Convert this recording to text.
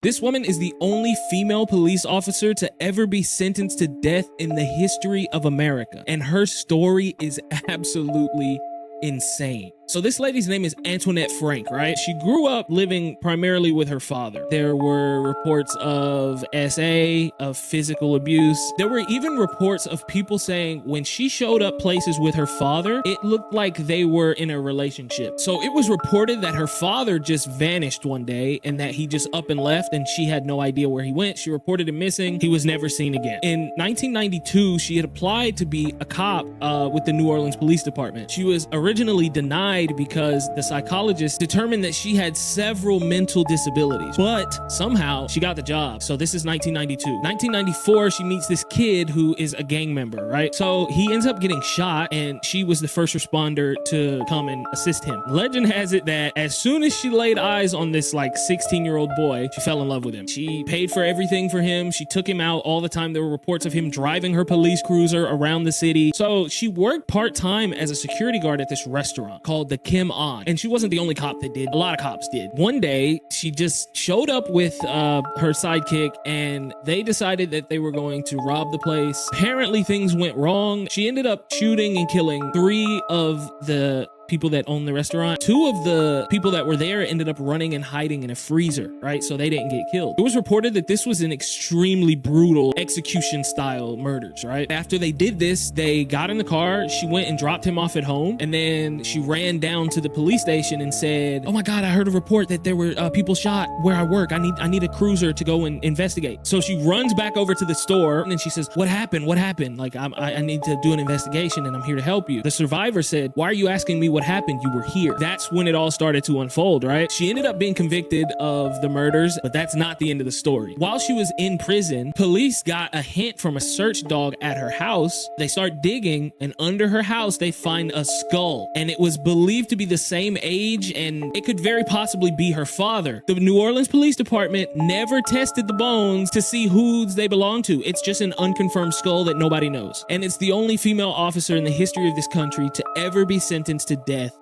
This woman is the only female police officer to ever be sentenced to death in the history of America. And her story is absolutely insane. So this lady's name is Antonet Frank, right? She grew up living primarily with her father. There were reports of SA, of physical abuse. There were even reports of people saying when she showed up places with her father, it looked like they were in a relationship. So it was reported that her father just vanished one day and that he just up and left and she had no idea where he went. She reported him missing. He was never seen again. In 1992, she had applied to be a cop with the New Orleans Police Department. She was originally denied because the psychologist determined that she had several mental disabilities, but somehow she got the job. So this is 1992. 1994, she meets this kid who is a gang member, right? So he ends up getting shot and she was the first responder to come and assist him. Legend has it that as soon as she laid eyes on this like 16-year-old boy, she fell in love with him. She paid for everything for him. She took him out all the time. There were reports of him driving her police cruiser around the city. So she worked part-time as a security guard at this restaurant called the Kim On. And she wasn't the only cop that did. A lot of cops did. One day, she just showed up with her sidekick and they decided that they were going to rob the place. Apparently things went wrong. She ended up shooting and killing 3 of the people that owned the restaurant. 2 of the people that were there ended up running and hiding in a freezer, right? So they didn't get killed. It was reported that this was an extremely brutal execution style murders, right? After they did this, they got in the car, she went and dropped him off at home, and then she ran down to the police station and said, "Oh my God, I heard a report that there were people shot where I work. I need a cruiser to go and investigate." So she runs back over to the store and then she says, "What happened? What happened? Like, I need to do an investigation and I'm here to help you." The survivor said, "Why are you asking me what happened? You were here." That's when it all started to unfold, right? She ended up being convicted of the murders, but that's not the end of the story. While she was in prison, police got a hint from a search dog at her house. They start digging, and under her house, they find a skull. And it was believed to be the same age, and it could very possibly be her father. The New Orleans Police Department never tested the bones to see whose they belong to. It's just an unconfirmed skull that nobody knows. And it's the only female officer in the history of this country to ever be sentenced to death